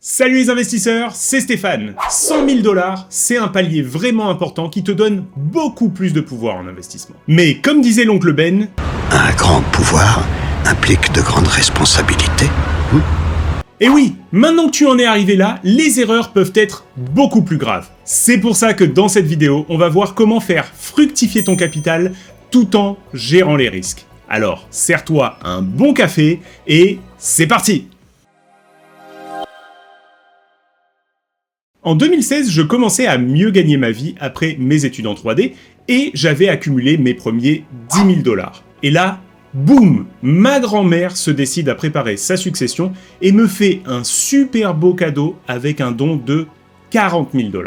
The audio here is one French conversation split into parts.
Salut les investisseurs, c'est Stéphane. 100 000 $, c'est un palier vraiment important qui te donne beaucoup plus de pouvoir en investissement. Mais comme disait l'oncle Ben, un grand pouvoir implique de grandes responsabilités. Et oui, maintenant que tu en es arrivé là, les erreurs peuvent être beaucoup plus graves. C'est pour ça que dans cette vidéo, on va voir comment faire fructifier ton capital tout en gérant les risques. Alors, sers-toi un bon café et c'est parti! En 2016, je commençais à mieux gagner ma vie après mes études en 3D et j'avais accumulé mes premiers 10 000 $. Et là, boum, ma grand-mère se décide à préparer sa succession et me fait un super beau cadeau avec un don de 40 000 $.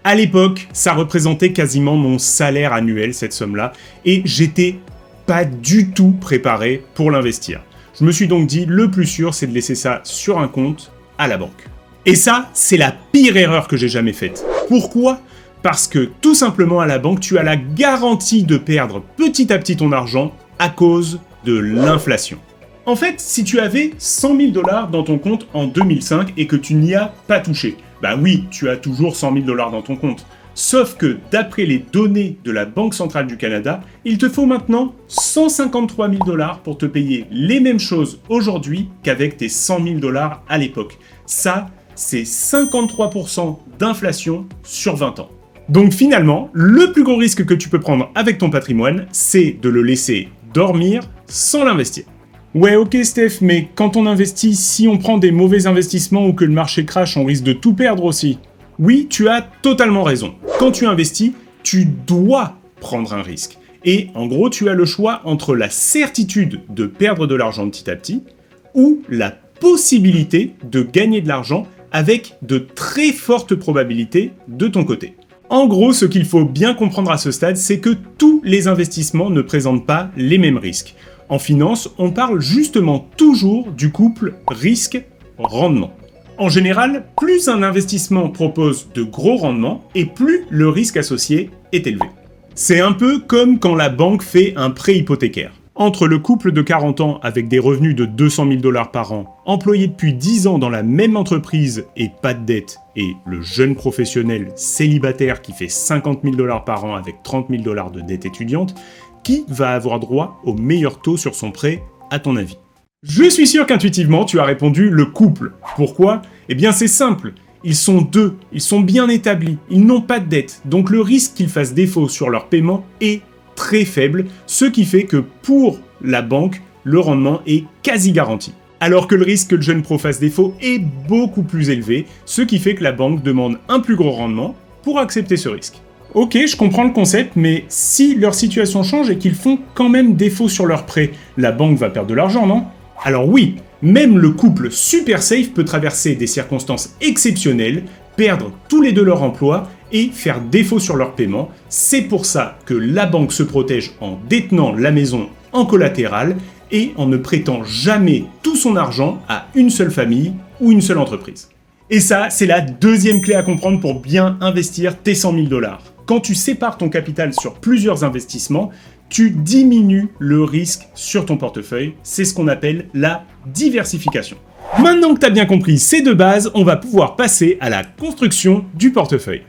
À l'époque, ça représentait quasiment mon salaire annuel, cette somme-là, et j'étais pas du tout préparé pour l'investir. Je me suis donc dit, le plus sûr, c'est de laisser ça sur un compte à la banque. Et ça, c'est la pire erreur que j'ai jamais faite. Pourquoi ? Parce que tout simplement à la banque, tu as la garantie de perdre petit à petit ton argent à cause de l'inflation. En fait, si tu avais 100 000 $ dans ton compte en 2005 et que tu n'y as pas touché, bah oui, tu as toujours 100 000 $ dans ton compte. Sauf que d'après les données de la Banque centrale du Canada, il te faut maintenant 153 000 $ pour te payer les mêmes choses aujourd'hui qu'avec tes 100 000 $ à l'époque. Ça, c'est 53% d'inflation sur 20 ans. Donc finalement, le plus gros risque que tu peux prendre avec ton patrimoine, c'est de le laisser dormir sans l'investir. Ouais, ok Steph, mais quand on investit, si on prend des mauvais investissements ou que le marché crache, on risque de tout perdre aussi. Oui, tu as totalement raison. Quand tu investis, tu dois prendre un risque. Et en gros, tu as le choix entre la certitude de perdre de l'argent petit à petit ou la possibilité de gagner de l'argent avec de très fortes probabilités de ton côté. En gros, ce qu'il faut bien comprendre à ce stade, c'est que tous les investissements ne présentent pas les mêmes risques. En finance, on parle justement toujours du couple risque-rendement. En général, plus un investissement propose de gros rendements et plus le risque associé est élevé. C'est un peu comme quand la banque fait un prêt hypothécaire. Entre le couple de 40 ans avec des revenus de 200 000 $ par an, employé depuis 10 ans dans la même entreprise et pas de dette, et le jeune professionnel célibataire qui fait 50 000 $ par an avec 30 000 $ de dette étudiante, qui va avoir droit au meilleur taux sur son prêt, à ton avis? Je suis sûr qu'intuitivement, tu as répondu le couple. Pourquoi ? Eh bien c'est simple, ils sont deux, ils sont bien établis, ils n'ont pas de dette, donc le risque qu'ils fassent défaut sur leur paiement est très faible, ce qui fait que pour la banque, le rendement est quasi garanti. Alors que le risque que le jeune pro fasse défaut est beaucoup plus élevé, ce qui fait que la banque demande un plus gros rendement pour accepter ce risque. Ok, je comprends le concept, mais si leur situation change et qu'ils font quand même défaut sur leur prêt, la banque va perdre de l'argent, non ? Alors oui, même le couple super safe peut traverser des circonstances exceptionnelles, perdre tous les deux leur emploi et faire défaut sur leur paiement. C'est pour ça que la banque se protège en détenant la maison en collatéral et en ne prêtant jamais tout son argent à une seule famille ou une seule entreprise. Et ça, c'est la deuxième clé à comprendre pour bien investir tes 100 000 $. Quand tu sépares ton capital sur plusieurs investissements, tu diminues le risque sur ton portefeuille. C'est ce qu'on appelle la diversification. Maintenant que tu as bien compris ces deux bases, on va pouvoir passer à la construction du portefeuille.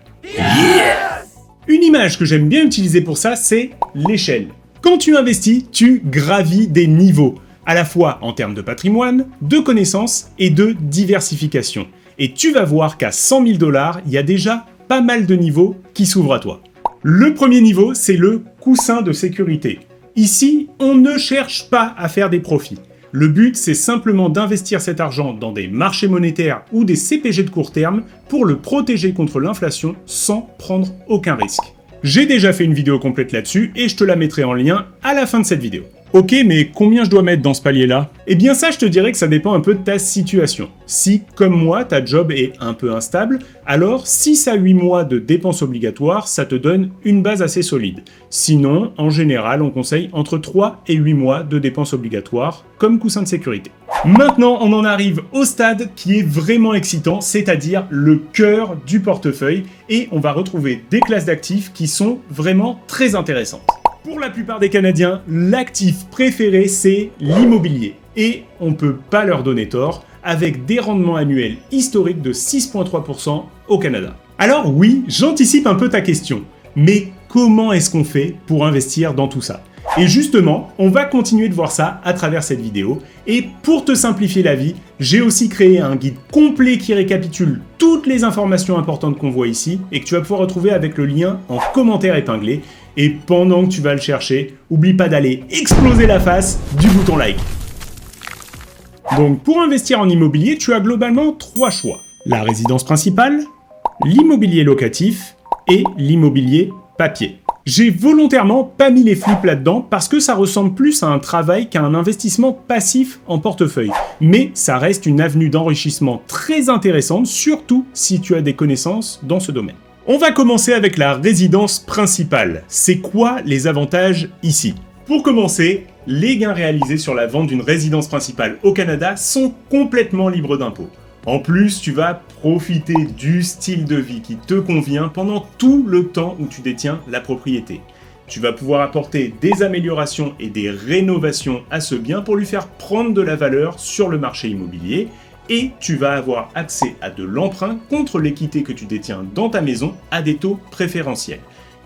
Une image que j'aime bien utiliser pour ça, c'est l'échelle. Quand tu investis, tu gravis des niveaux, à la fois en termes de patrimoine, de connaissances et de diversification. Et tu vas voir qu'à 100 000 $, il y a déjà pas mal de niveaux qui s'ouvrent à toi. Le premier niveau, c'est le coussin de sécurité. Ici, on ne cherche pas à faire des profits. Le but, c'est simplement d'investir cet argent dans des marchés monétaires ou des CPG de court terme pour le protéger contre l'inflation sans prendre aucun risque. J'ai déjà fait une vidéo complète là-dessus et je te la mettrai en lien à la fin de cette vidéo. Ok, mais combien je dois mettre dans ce palier-là ? Eh bien ça, je te dirais que ça dépend un peu de ta situation. Si, comme moi, ta job est un peu instable, alors 6 à 8 mois de dépenses obligatoires, ça te donne une base assez solide. Sinon, en général, on conseille entre 3 et 8 mois de dépenses obligatoires comme coussin de sécurité. Maintenant, on en arrive au stade qui est vraiment excitant, c'est-à-dire le cœur du portefeuille, et on va retrouver des classes d'actifs qui sont vraiment très intéressantes. Pour la plupart des Canadiens, l'actif préféré, c'est l'immobilier. Et on peut pas leur donner tort, avec des rendements annuels historiques de 6,3% au Canada. Alors oui, j'anticipe un peu ta question, mais comment est-ce qu'on fait pour investir dans tout ça ? Et justement, on va continuer de voir ça à travers cette vidéo. Et pour te simplifier la vie, j'ai aussi créé un guide complet qui récapitule toutes les informations importantes qu'on voit ici et que tu vas pouvoir retrouver avec le lien en commentaire épinglé. Et pendant que tu vas le chercher, oublie pas d'aller exploser la face du bouton like. Donc pour investir en immobilier, tu as globalement 3 choix. La résidence principale, l'immobilier locatif et l'immobilier papier. J'ai volontairement pas mis les flips là-dedans parce que ça ressemble plus à un travail qu'à un investissement passif en portefeuille. Mais ça reste une avenue d'enrichissement très intéressante, surtout si tu as des connaissances dans ce domaine. On va commencer avec la résidence principale. C'est quoi les avantages ici ? Pour commencer, les gains réalisés sur la vente d'une résidence principale au Canada sont complètement libres d'impôts. En plus, tu vas profiter du style de vie qui te convient pendant tout le temps où tu détiens la propriété. Tu vas pouvoir apporter des améliorations et des rénovations à ce bien pour lui faire prendre de la valeur sur le marché immobilier et tu vas avoir accès à de l'emprunt contre l'équité que tu détiens dans ta maison à des taux préférentiels.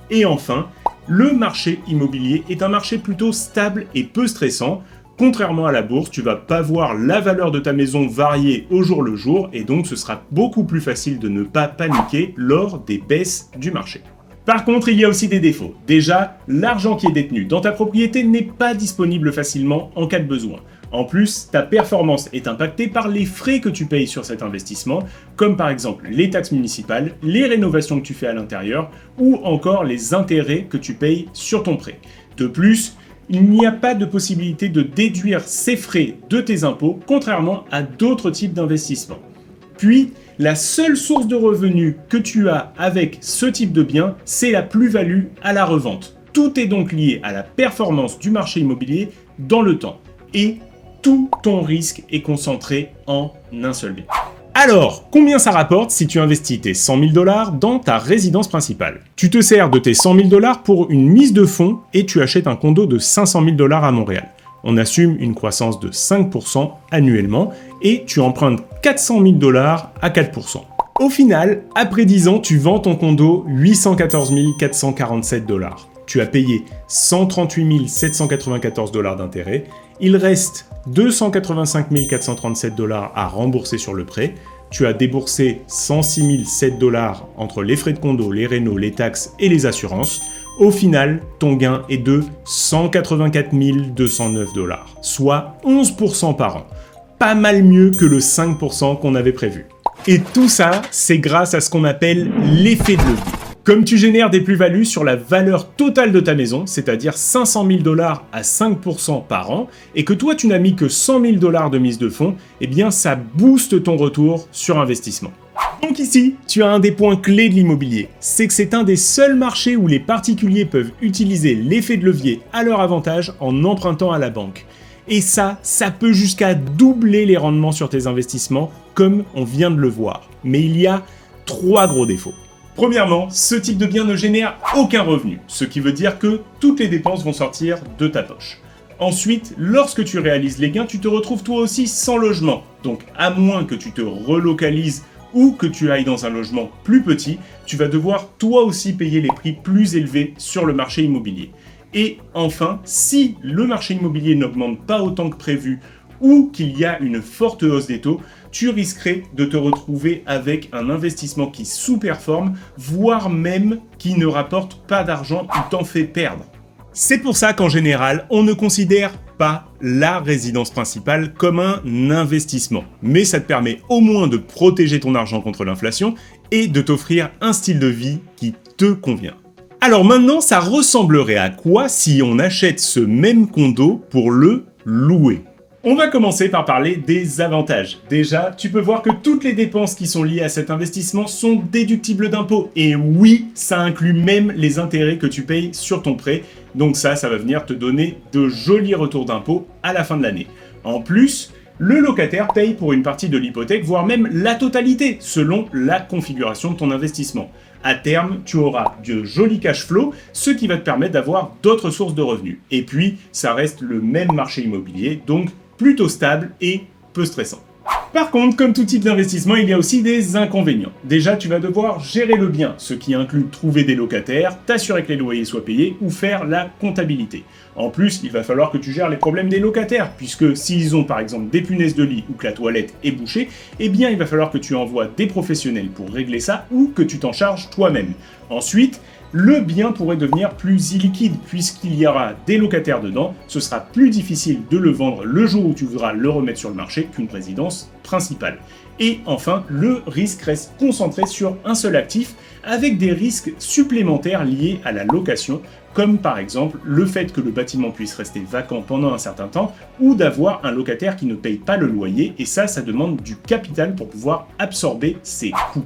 Et enfin, le marché immobilier est un marché plutôt stable et peu stressant. Contrairement à la bourse, tu vas pas voir la valeur de ta maison varier au jour le jour et donc ce sera beaucoup plus facile de ne pas paniquer lors des baisses du marché. Par contre, il y a aussi des défauts. Déjà, l'argent qui est détenu dans ta propriété n'est pas disponible facilement en cas de besoin. En plus, ta performance est impactée par les frais que tu payes sur cet investissement, comme par exemple les taxes municipales, les rénovations que tu fais à l'intérieur ou encore les intérêts que tu payes sur ton prêt. De plus, il n'y a pas de possibilité de déduire ces frais de tes impôts, contrairement à d'autres types d'investissements. Puis, la seule source de revenus que tu as avec ce type de bien, c'est la plus-value à la revente. Tout est donc lié à la performance du marché immobilier dans le temps. Et tout ton risque est concentré en un seul bien. Alors, combien ça rapporte si tu investis tes 100 000 $ dans ta résidence principale ? Tu te sers de tes 100 000 $ pour une mise de fonds et tu achètes un condo de 500 000 $ à Montréal. On assume une croissance de 5% annuellement et tu empruntes 400 000 $ à 4%. Au final, après 10 ans, tu vends ton condo 814 447 $. Tu as payé 138 794 $ d'intérêt. Il reste 285 437 $ à rembourser sur le prêt. Tu as déboursé 106 007 $ entre les frais de condo, les rénaux, les taxes et les assurances. Au final, ton gain est de 184 209 $, soit 11% par an. Pas mal mieux que le 5% qu'on avait prévu. Et tout ça, c'est grâce à ce qu'on appelle l'effet de levier. Comme tu génères des plus-values sur la valeur totale de ta maison, c'est-à-dire 500 000 $ à 5% par an, et que toi tu n'as mis que 100 000 $ de mise de fonds, eh bien ça booste ton retour sur investissement. Donc ici, tu as un des points clés de l'immobilier, c'est que c'est un des seuls marchés où les particuliers peuvent utiliser l'effet de levier à leur avantage en empruntant à la banque. Et ça peut jusqu'à doubler les rendements sur tes investissements, comme on vient de le voir. Mais il y a 3 gros défauts. Premièrement, ce type de bien ne génère aucun revenu, ce qui veut dire que toutes les dépenses vont sortir de ta poche. Ensuite, lorsque tu réalises les gains, tu te retrouves toi aussi sans logement. Donc, à moins que tu te relocalises ou que tu ailles dans un logement plus petit, tu vas devoir toi aussi payer les prix plus élevés sur le marché immobilier. Et enfin, si le marché immobilier n'augmente pas autant que prévu ou qu'il y a une forte hausse des taux, tu risquerais de te retrouver avec un investissement qui sous-performe, voire même qui ne rapporte pas d'argent ou t'en fait perdre. C'est pour ça qu'en général, on ne considère pas la résidence principale comme un investissement. Mais ça te permet au moins de protéger ton argent contre l'inflation et de t'offrir un style de vie qui te convient. Alors maintenant, ça ressemblerait à quoi si on achète ce même condo pour le louer ? On va commencer par parler des avantages. Déjà, tu peux voir que toutes les dépenses qui sont liées à cet investissement sont déductibles d'impôts. Et oui, ça inclut même les intérêts que tu payes sur ton prêt. Donc ça va venir te donner de jolis retours d'impôts à la fin de l'année. En plus, le locataire paye pour une partie de l'hypothèque, voire même la totalité, selon la configuration de ton investissement. À terme, tu auras de jolis cash flow, ce qui va te permettre d'avoir d'autres sources de revenus. Et puis, ça reste le même marché immobilier, donc plutôt stable et peu stressant. Par contre, comme tout type d'investissement, il y a aussi des inconvénients. Déjà, tu vas devoir gérer le bien, ce qui inclut trouver des locataires, t'assurer que les loyers soient payés ou faire la comptabilité. En plus, il va falloir que tu gères les problèmes des locataires, puisque s'ils ont par exemple des punaises de lit ou que la toilette est bouchée, eh bien il va falloir que tu envoies des professionnels pour régler ça ou que tu t'en charges toi-même. Ensuite, le bien pourrait devenir plus illiquide puisqu'il y aura des locataires dedans, ce sera plus difficile de le vendre le jour où tu voudras le remettre sur le marché qu'une résidence principale. Et enfin, le risque reste concentré sur un seul actif avec des risques supplémentaires liés à la location, comme par exemple le fait que le bâtiment puisse rester vacant pendant un certain temps ou d'avoir un locataire qui ne paye pas le loyer, et ça demande du capital pour pouvoir absorber ces coûts.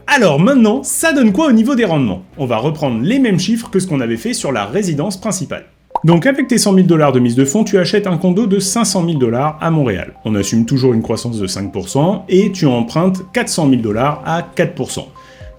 Alors maintenant, ça donne quoi au niveau des rendements? On va reprendre les mêmes chiffres que ce qu'on avait fait sur la résidence principale. Donc avec tes 100 000 $ de mise de fonds, tu achètes un condo de 500 000 $ à Montréal. On assume toujours une croissance de 5% et tu empruntes 400 000 $ à 4%.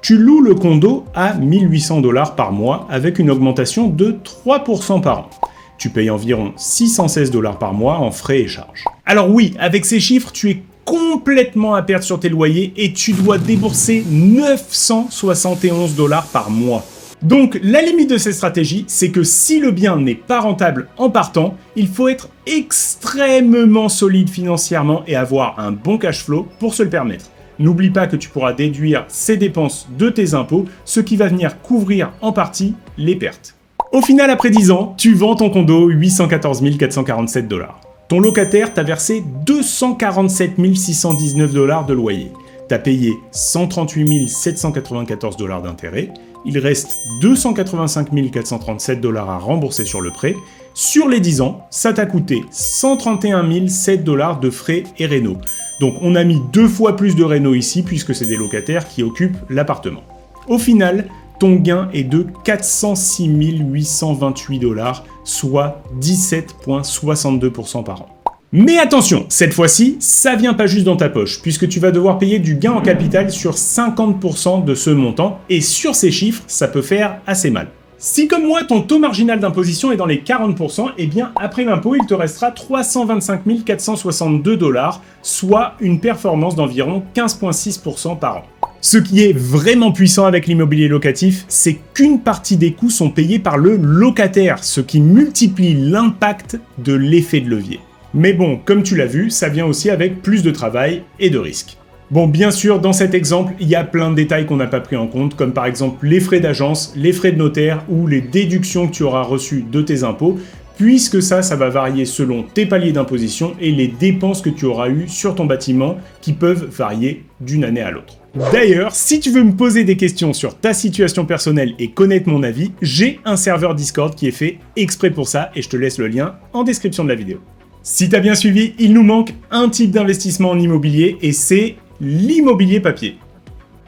Tu loues le condo à 1 800 $ par mois avec une augmentation de 3% par an. Tu payes environ 616 $ par mois en frais et charges. Alors oui, avec ces chiffres, tu es complètement à perdre sur tes loyers et tu dois débourser 971 $ par mois. Donc la limite de cette stratégie, c'est que si le bien n'est pas rentable en partant, il faut être extrêmement solide financièrement et avoir un bon cash flow pour se le permettre. N'oublie pas que tu pourras déduire ces dépenses de tes impôts, ce qui va venir couvrir en partie les pertes. Au final, après 10 ans, tu vends ton condo 814 447 $. Ton locataire t'a versé 247 619 $ de loyer. T'as payé 138 794 $ d'intérêt. Il reste 285 437 $ à rembourser sur le prêt. Sur les 10 ans, ça t'a coûté 131 007 $ de frais et réno. Donc on a mis 2 fois plus de réno ici puisque c'est des locataires qui occupent l'appartement. Au final, ton gain est de 406 828 $, soit 17,62% par an. Mais attention, cette fois-ci, ça vient pas juste dans ta poche, puisque tu vas devoir payer du gain en capital sur 50% de ce montant, et sur ces chiffres, ça peut faire assez mal. Si comme moi, ton taux marginal d'imposition est dans les 40%, eh bien après l'impôt, il te restera 325 462 $, soit une performance d'environ 15,6% par an. Ce qui est vraiment puissant avec l'immobilier locatif, c'est qu'une partie des coûts sont payés par le locataire, ce qui multiplie l'impact de l'effet de levier. Mais bon, comme tu l'as vu, ça vient aussi avec plus de travail et de risques. Bon, bien sûr, dans cet exemple, il y a plein de détails qu'on n'a pas pris en compte, comme par exemple les frais d'agence, les frais de notaire ou les déductions que tu auras reçues de tes impôts, puisque ça va varier selon tes paliers d'imposition et les dépenses que tu auras eues sur ton bâtiment, qui peuvent varier d'une année à l'autre. D'ailleurs, si tu veux me poser des questions sur ta situation personnelle et connaître mon avis, j'ai un serveur Discord qui est fait exprès pour ça et je te laisse le lien en description de la vidéo. Si t'as bien suivi, il nous manque un type d'investissement en immobilier et c'est l'immobilier papier.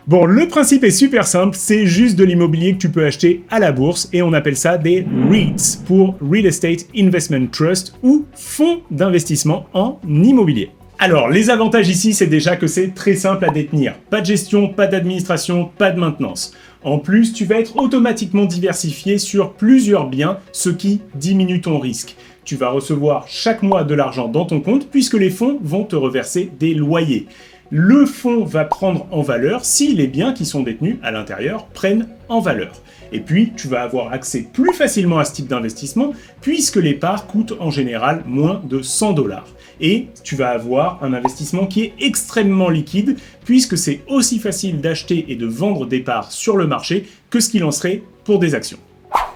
Bon, le principe est super simple, c'est juste de l'immobilier que tu peux acheter à la bourse et on appelle ça des REITs pour Real Estate Investment Trust ou fonds d'investissement en immobilier. Alors, les avantages ici, c'est déjà que c'est très simple à détenir. Pas de gestion, pas d'administration, pas de maintenance. En plus, tu vas être automatiquement diversifié sur plusieurs biens, ce qui diminue ton risque. Tu vas recevoir chaque mois de l'argent dans ton compte puisque les fonds vont te reverser des loyers. Le fonds va prendre en valeur si les biens qui sont détenus à l'intérieur prennent en valeur. Et puis, tu vas avoir accès plus facilement à ce type d'investissement puisque les parts coûtent en général moins de 100 $. Et tu vas avoir un investissement qui est extrêmement liquide puisque c'est aussi facile d'acheter et de vendre des parts sur le marché que ce qu'il en serait pour des actions.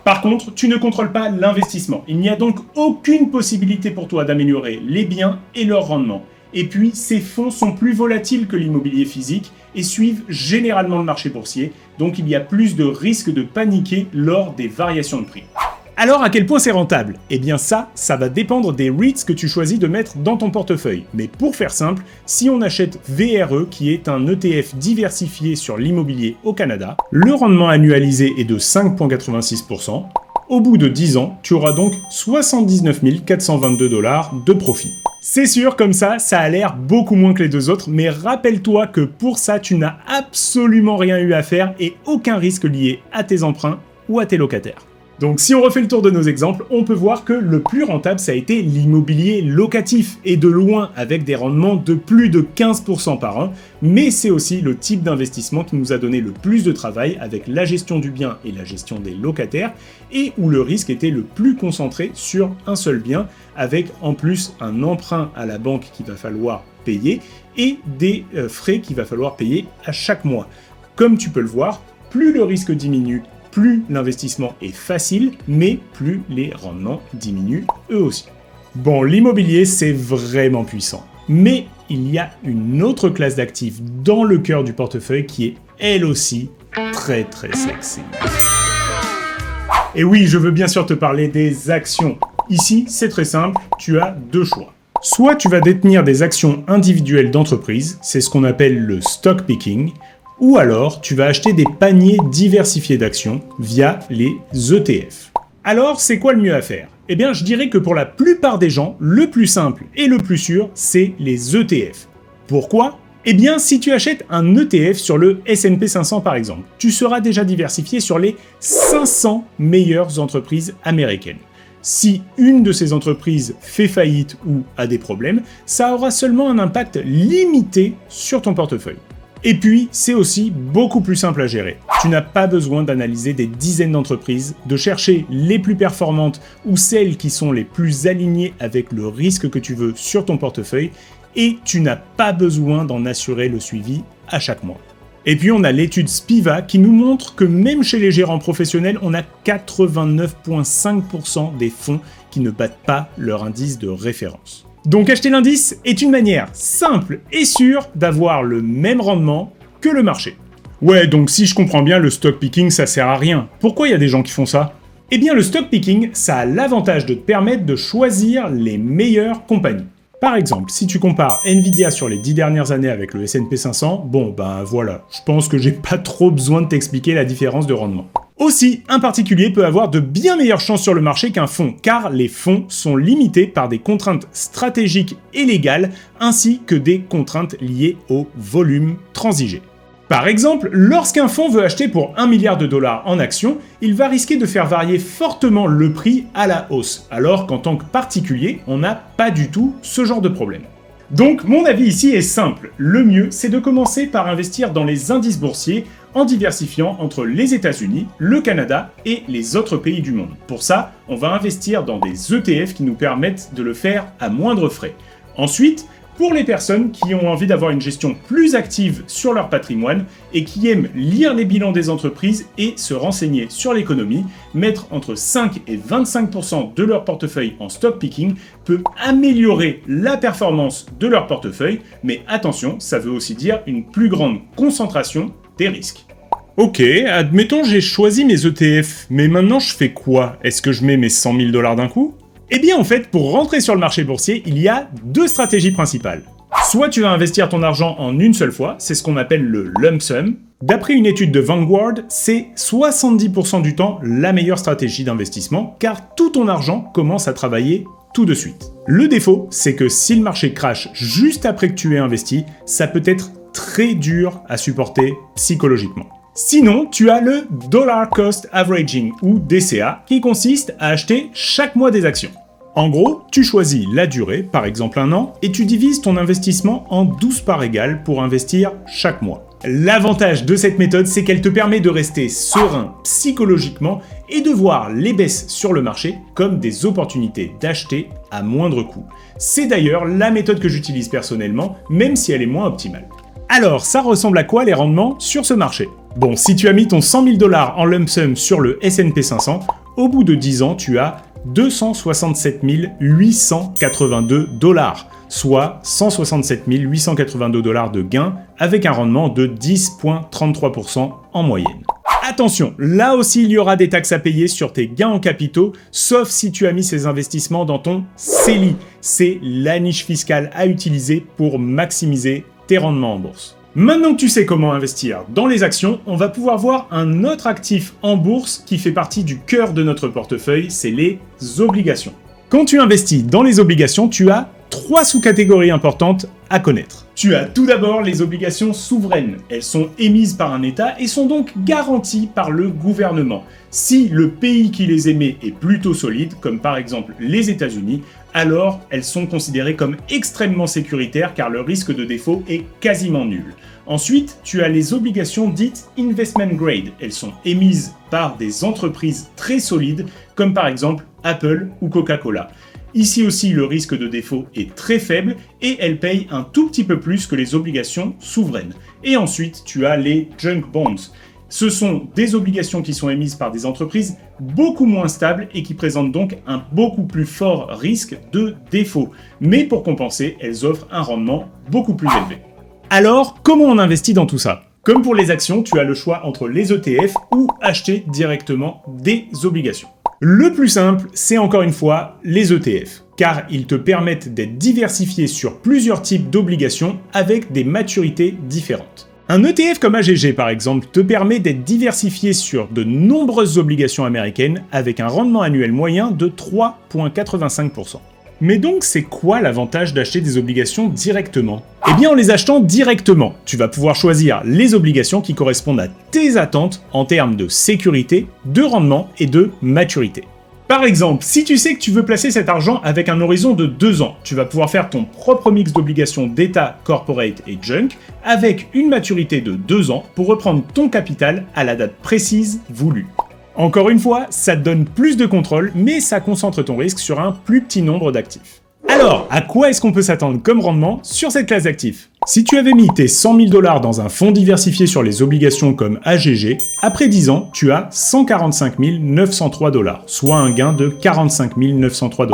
Par contre, tu ne contrôles pas l'investissement. Il n'y a donc aucune possibilité pour toi d'améliorer les biens et leur rendement. Et puis, ces fonds sont plus volatiles que l'immobilier physique et suivent généralement le marché boursier, donc il y a plus de risques de paniquer lors des variations de prix. Alors, à quel point c'est rentable? Eh bien ça va dépendre des REITs que tu choisis de mettre dans ton portefeuille. Mais pour faire simple, si on achète VRE, qui est un ETF diversifié sur l'immobilier au Canada, le rendement annualisé est de 5,86%. Au bout de 10 ans, tu auras donc 79 422 $ de profit. C'est sûr, comme ça a l'air beaucoup moins que les deux autres, mais rappelle-toi que pour ça, tu n'as absolument rien eu à faire et aucun risque lié à tes emprunts ou à tes locataires. Donc si on refait le tour de nos exemples, on peut voir que le plus rentable ça a été l'immobilier locatif, et de loin avec des rendements de plus de 15% par an, mais c'est aussi le type d'investissement qui nous a donné le plus de travail avec la gestion du bien et la gestion des locataires, et où le risque était le plus concentré sur un seul bien, avec en plus un emprunt à la banque qu'il va falloir payer, et des frais qu'il va falloir payer à chaque mois. Comme tu peux le voir, plus le risque diminue, plus l'investissement est facile, mais plus les rendements diminuent eux aussi. Bon, l'immobilier, c'est vraiment puissant. Mais il y a une autre classe d'actifs dans le cœur du portefeuille qui est, elle aussi, très très sexy. Et oui, je veux bien sûr te parler des actions. Ici, c'est très simple, tu as deux choix. Soit tu vas détenir des actions individuelles d'entreprise, c'est ce qu'on appelle le stock picking, ou alors tu vas acheter des paniers diversifiés d'actions via les ETF. Alors, c'est quoi le mieux à faire? Eh bien, je dirais que pour la plupart des gens, le plus simple et le plus sûr, c'est les ETF. Pourquoi? Eh bien, si tu achètes un ETF sur le S&P 500 par exemple, tu seras déjà diversifié sur les 500 meilleures entreprises américaines. Si une de ces entreprises fait faillite ou a des problèmes, ça aura seulement un impact limité sur ton portefeuille. Et puis, c'est aussi beaucoup plus simple à gérer. Tu n'as pas besoin d'analyser des dizaines d'entreprises, de chercher les plus performantes ou celles qui sont les plus alignées avec le risque que tu veux sur ton portefeuille, et tu n'as pas besoin d'en assurer le suivi à chaque mois. Et puis on a l'étude Spiva qui nous montre que même chez les gérants professionnels, on a 89,5% des fonds qui ne battent pas leur indice de référence. Donc acheter l'indice est une manière simple et sûre d'avoir le même rendement que le marché. Ouais, donc si je comprends bien, le stock picking ça sert à rien. Pourquoi il y a des gens qui font ça? Eh bien le stock picking, ça a l'avantage de te permettre de choisir les meilleures compagnies. Par exemple, si tu compares Nvidia sur les 10 dernières années avec le S&P 500, bon ben voilà, je pense que j'ai pas trop besoin de t'expliquer la différence de rendement. Aussi, un particulier peut avoir de bien meilleures chances sur le marché qu'un fonds, car les fonds sont limités par des contraintes stratégiques et légales, ainsi que des contraintes liées au volume transigé. Par exemple, lorsqu'un fonds veut acheter pour 1 milliard de dollars en actions, il va risquer de faire varier fortement le prix à la hausse, alors qu'en tant que particulier, on n'a pas du tout ce genre de problème. Donc mon avis ici est simple, le mieux c'est de commencer par investir dans les indices boursiers en diversifiant entre les États-Unis, le Canada et les autres pays du monde. Pour ça, on va investir dans des ETF qui nous permettent de le faire à moindre frais. Ensuite, pour les personnes qui ont envie d'avoir une gestion plus active sur leur patrimoine et qui aiment lire les bilans des entreprises et se renseigner sur l'économie, mettre entre 5 et 25% de leur portefeuille en stock picking peut améliorer la performance de leur portefeuille, mais attention, ça veut aussi dire une plus grande concentration des risques. Ok, admettons j'ai choisi mes ETF, mais maintenant je fais quoi? Est-ce que je mets mes 100 000 $ d'un coup? Eh bien en fait, pour rentrer sur le marché boursier, il y a deux stratégies principales. Soit tu vas investir ton argent en une seule fois, c'est ce qu'on appelle le lump sum. D'après une étude de Vanguard, c'est 70% du temps la meilleure stratégie d'investissement, car tout ton argent commence à travailler tout de suite. Le défaut, c'est que si le marché crache juste après que tu aies investi, ça peut être très dur à supporter psychologiquement. Sinon, tu as le Dollar Cost Averaging ou DCA qui consiste à acheter chaque mois des actions. En gros, tu choisis la durée, par exemple 1 an, et tu divises ton investissement en 12 parts égales pour investir chaque mois. L'avantage de cette méthode, c'est qu'elle te permet de rester serein psychologiquement et de voir les baisses sur le marché comme des opportunités d'acheter à moindre coût. C'est d'ailleurs la méthode que j'utilise personnellement, même si elle est moins optimale. Alors, ça ressemble à quoi les rendements sur ce marché? Bon, si tu as mis ton 100 000 $ en lump sum sur le S&P 500, au bout de 10 ans, tu as 267 882 $, soit 167 882 $ de gains, avec un rendement de 10,33% en moyenne. Attention, là aussi il y aura des taxes à payer sur tes gains en capitaux, sauf si tu as mis ces investissements dans ton CELI. C'est la niche fiscale à utiliser pour maximiser tes rendements en bourse. Maintenant que tu sais comment investir dans les actions, on va pouvoir voir un autre actif en bourse qui fait partie du cœur de notre portefeuille, c'est les obligations. Quand tu investis dans les obligations, tu as 3 sous-catégories importantes à connaître. Tu as tout d'abord les obligations souveraines. Elles sont émises par un État et sont donc garanties par le gouvernement. Si le pays qui les émet est plutôt solide, comme par exemple les États-Unis, alors elles sont considérées comme extrêmement sécuritaires car le risque de défaut est quasiment nul. Ensuite, tu as les obligations dites investment grade. Elles sont émises par des entreprises très solides, comme par exemple Apple ou Coca-Cola. Ici aussi, le risque de défaut est très faible et elles payent un tout petit peu plus que les obligations souveraines. Et ensuite, tu as les junk bonds. Ce sont des obligations qui sont émises par des entreprises beaucoup moins stables et qui présentent donc un beaucoup plus fort risque de défaut. Mais pour compenser, elles offrent un rendement beaucoup plus élevé. Alors, comment on investit dans tout ça ? Comme pour les actions, tu as le choix entre les ETF ou acheter directement des obligations. Le plus simple, c'est encore une fois les ETF, car ils te permettent d'être diversifiés sur plusieurs types d'obligations avec des maturités différentes. Un ETF comme AGG par exemple te permet d'être diversifié sur de nombreuses obligations américaines avec un rendement annuel moyen de 3,85%. Mais donc c'est quoi l'avantage d'acheter des obligations directement ? Eh bien en les achetant directement, tu vas pouvoir choisir les obligations qui correspondent à tes attentes en termes de sécurité, de rendement et de maturité. Par exemple, si tu sais que tu veux placer cet argent avec un horizon de 2 ans, tu vas pouvoir faire ton propre mix d'obligations d'État, corporate et junk avec une maturité de 2 ans pour reprendre ton capital à la date précise voulue. Encore une fois, ça te donne plus de contrôle, mais ça concentre ton risque sur un plus petit nombre d'actifs. Alors, à quoi est-ce qu'on peut s'attendre comme rendement sur cette classe d'actifs ? Si tu avais mis tes 100 000 $ dans un fonds diversifié sur les obligations comme AGG, après 10 ans, tu as 145 903 $, soit un gain de 45 903 $.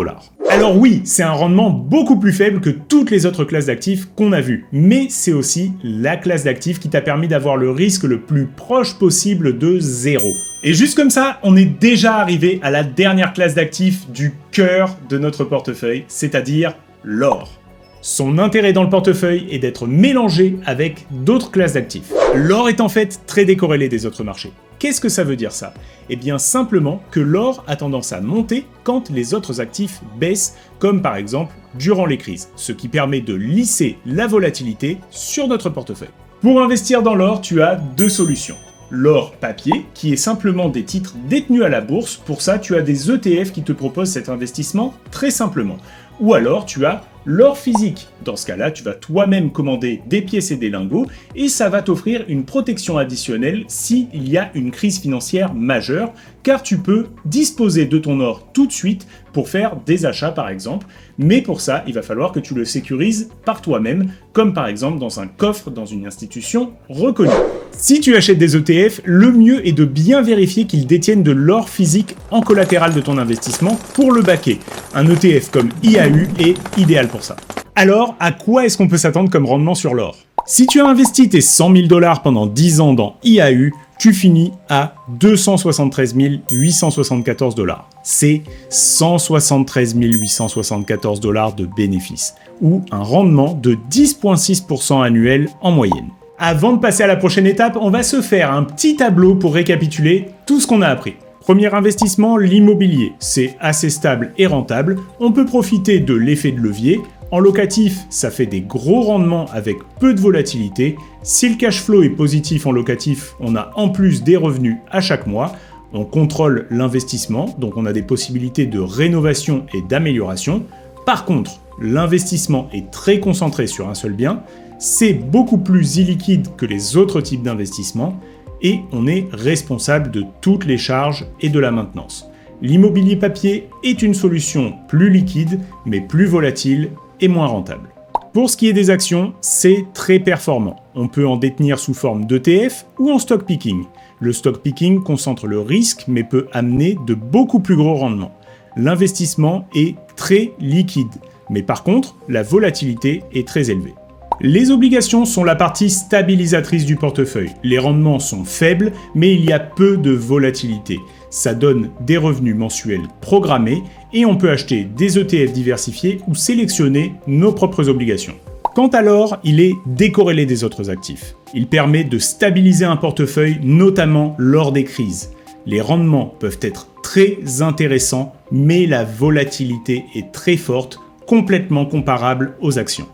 Alors oui, c'est un rendement beaucoup plus faible que toutes les autres classes d'actifs qu'on a vues, mais c'est aussi la classe d'actifs qui t'a permis d'avoir le risque le plus proche possible de 0. Et juste comme ça, on est déjà arrivé à la dernière classe d'actifs du cœur de notre portefeuille, c'est-à-dire l'or. Son intérêt dans le portefeuille est d'être mélangé avec d'autres classes d'actifs. L'or est en fait très décorrélé des autres marchés. Qu'est-ce que ça veut dire ça ? Eh bien simplement que l'or a tendance à monter quand les autres actifs baissent, comme par exemple durant les crises, ce qui permet de lisser la volatilité sur notre portefeuille. Pour investir dans l'or, tu as 2 solutions. L'or papier, qui est simplement des titres détenus à la bourse, pour ça tu as des ETF qui te proposent cet investissement très simplement. Ou alors tu as l'or physique. Dans ce cas-là, tu vas toi-même commander des pièces et des lingots et ça va t'offrir une protection additionnelle s'il y a une crise financière majeure, car tu peux disposer de ton or tout de suite pour faire des achats par exemple, mais pour ça, il va falloir que tu le sécurises par toi-même, comme par exemple dans un coffre dans une institution reconnue. Si tu achètes des ETF, le mieux est de bien vérifier qu'ils détiennent de l'or physique en collatéral de ton investissement pour le backer. Un ETF comme IAU est idéal pour ça. Alors, à quoi est-ce qu'on peut s'attendre comme rendement sur l'or ? Si tu as investi tes 100 000 $ pendant 10 ans dans IAU, tu finis à 273 874 $. C'est 173 874 $ de bénéfices, ou un rendement de 10,6% annuel en moyenne. Avant de passer à la prochaine étape, on va se faire un petit tableau pour récapituler tout ce qu'on a appris. Premier investissement, l'immobilier. C'est assez stable et rentable. On peut profiter de l'effet de levier. En locatif, ça fait des gros rendements avec peu de volatilité. Si le cash flow est positif en locatif, on a en plus des revenus à chaque mois. On contrôle l'investissement, donc on a des possibilités de rénovation et d'amélioration. Par contre, l'investissement est très concentré sur un seul bien. C'est beaucoup plus illiquide que les autres types d'investissements et on est responsable de toutes les charges et de la maintenance. L'immobilier papier est une solution plus liquide, mais plus volatile et moins rentable. Pour ce qui est des actions, c'est très performant. On peut en détenir sous forme d'ETF ou en stock picking. Le stock picking concentre le risque, mais peut amener de beaucoup plus gros rendements. L'investissement est très liquide, mais par contre, la volatilité est très élevée. Les obligations sont la partie stabilisatrice du portefeuille. Les rendements sont faibles, mais il y a peu de volatilité. Ça donne des revenus mensuels programmés et on peut acheter des ETF diversifiés ou sélectionner nos propres obligations. Quant à l'or, il est décorrélé des autres actifs. Il permet de stabiliser un portefeuille, notamment lors des crises. Les rendements peuvent être très intéressants, mais la volatilité est très forte, complètement comparable aux actions.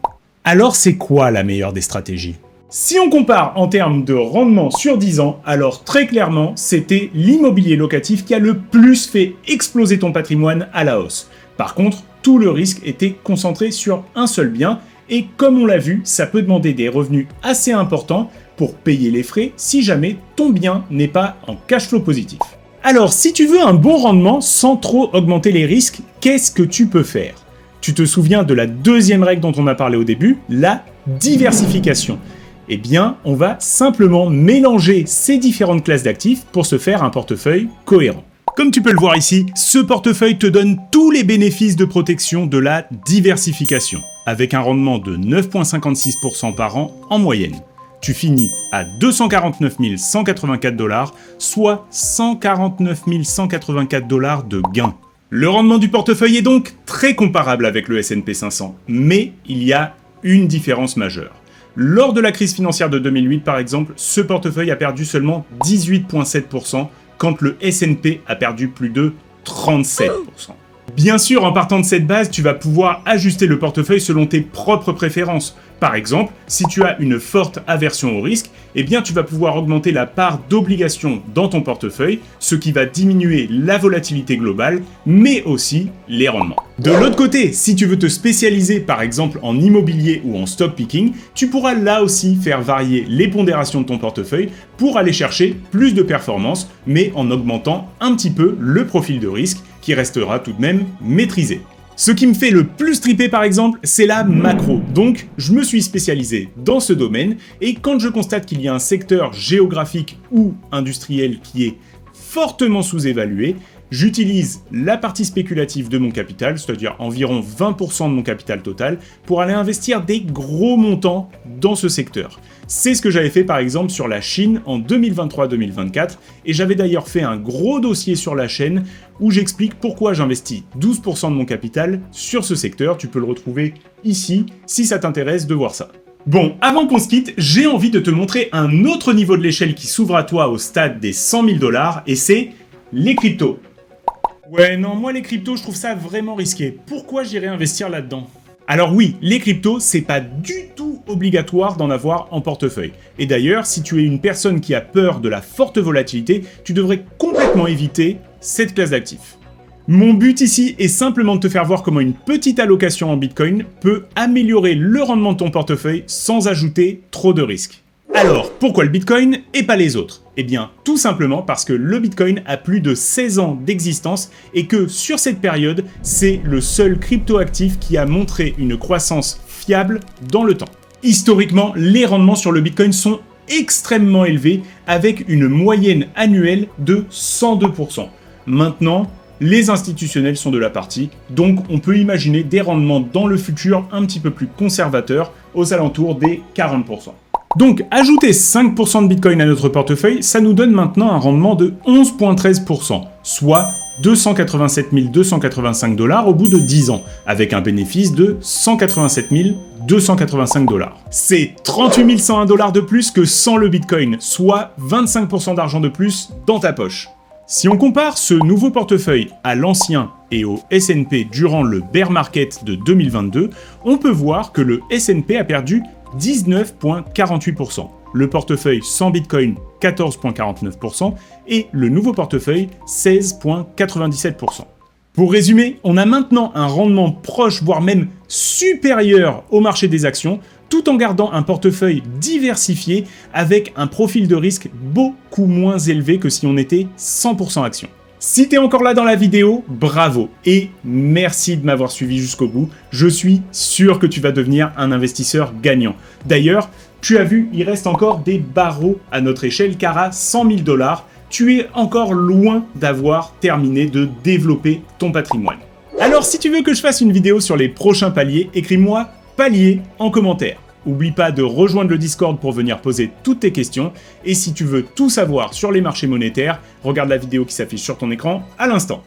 Alors c'est quoi la meilleure des stratégies ? Si on compare en termes de rendement sur 10 ans, alors très clairement, c'était l'immobilier locatif qui a le plus fait exploser ton patrimoine à la hausse. Par contre, tout le risque était concentré sur un seul bien, et comme on l'a vu, ça peut demander des revenus assez importants pour payer les frais si jamais ton bien n'est pas en cash flow positif. Alors, si tu veux un bon rendement sans trop augmenter les risques, qu'est-ce que tu peux faire ? Tu te souviens de la deuxième règle dont on a parlé au début, la diversification. Eh bien, on va simplement mélanger ces différentes classes d'actifs pour se faire un portefeuille cohérent. Comme tu peux le voir ici, ce portefeuille te donne tous les bénéfices de protection de la diversification, avec un rendement de 9,56% par an en moyenne. Tu finis à 249 184 $, soit 149 184 $ de gains. Le rendement du portefeuille est donc très comparable avec le S&P 500, mais il y a une différence majeure. Lors de la crise financière de 2008, par exemple, ce portefeuille a perdu seulement 18,7%, quand le S&P a perdu plus de 37%. Bien sûr, en partant de cette base, tu vas pouvoir ajuster le portefeuille selon tes propres préférences. Par exemple, si tu as une forte aversion au risque, eh bien tu vas pouvoir augmenter la part d'obligations dans ton portefeuille, ce qui va diminuer la volatilité globale, mais aussi les rendements. De l'autre côté, si tu veux te spécialiser par exemple en immobilier ou en stock picking, tu pourras là aussi faire varier les pondérations de ton portefeuille pour aller chercher plus de performance, mais en augmentant un petit peu le profil de risque qui restera tout de même maîtrisé. Ce qui me fait le plus triper par exemple, c'est la macro. Donc, je me suis spécialisé dans ce domaine et quand je constate qu'il y a un secteur géographique ou industriel qui est fortement sous-évalué, j'utilise la partie spéculative de mon capital, c'est-à-dire environ 20% de mon capital total, pour aller investir des gros montants dans ce secteur. C'est ce que j'avais fait par exemple sur la Chine en 2023-2024, et j'avais d'ailleurs fait un gros dossier sur la chaîne où j'explique pourquoi j'investis 12% de mon capital sur ce secteur. Tu peux le retrouver ici si ça t'intéresse de voir ça. Bon, avant qu'on se quitte, j'ai envie de te montrer un autre niveau de l'échelle qui s'ouvre à toi au stade des 100 000 $, et c'est les cryptos. Ouais, non, moi les cryptos, je trouve ça vraiment risqué. Pourquoi j'irais investir là-dedans ? Alors oui, les cryptos, c'est pas du tout obligatoire d'en avoir en portefeuille. Et d'ailleurs, si tu es une personne qui a peur de la forte volatilité, tu devrais complètement éviter cette classe d'actifs. Mon but ici est simplement de te faire voir comment une petite allocation en Bitcoin peut améliorer le rendement de ton portefeuille sans ajouter trop de risques. Alors, pourquoi le Bitcoin et pas les autres ? Eh bien, tout simplement parce que le Bitcoin a plus de 16 ans d'existence et que sur cette période, c'est le seul cryptoactif qui a montré une croissance fiable dans le temps. Historiquement, les rendements sur le Bitcoin sont extrêmement élevés avec une moyenne annuelle de 102%. Maintenant, les institutionnels sont de la partie, donc on peut imaginer des rendements dans le futur un petit peu plus conservateurs, aux alentours des 40%. Donc, ajouter 5% de Bitcoin à notre portefeuille, ça nous donne maintenant un rendement de 11,13%, soit 287 285 $ au bout de 10 ans, avec un bénéfice de 187 285 $. C'est 38 101 $ de plus que sans le Bitcoin, soit 25% d'argent de plus dans ta poche. Si on compare ce nouveau portefeuille à l'ancien et au S&P durant le bear market de 2022, on peut voir que le S&P a perdu 19,48%, le portefeuille sans Bitcoin 14,49% et le nouveau portefeuille 16,97%. Pour résumer, on a maintenant un rendement proche, voire même supérieur au marché des actions, tout en gardant un portefeuille diversifié avec un profil de risque beaucoup moins élevé que si on était 100% actions. Si t'es encore là dans la vidéo, bravo et merci de m'avoir suivi jusqu'au bout. Je suis sûr que tu vas devenir un investisseur gagnant. D'ailleurs, tu as vu, il reste encore des barreaux à notre échelle car à 100 000 $, tu es encore loin d'avoir terminé de développer ton patrimoine. Alors si tu veux que je fasse une vidéo sur les prochains paliers, écris-moi palier en commentaire. N'oublie pas de rejoindre le Discord pour venir poser toutes tes questions. Et si tu veux tout savoir sur les marchés monétaires, regarde la vidéo qui s'affiche sur ton écran à l'instant.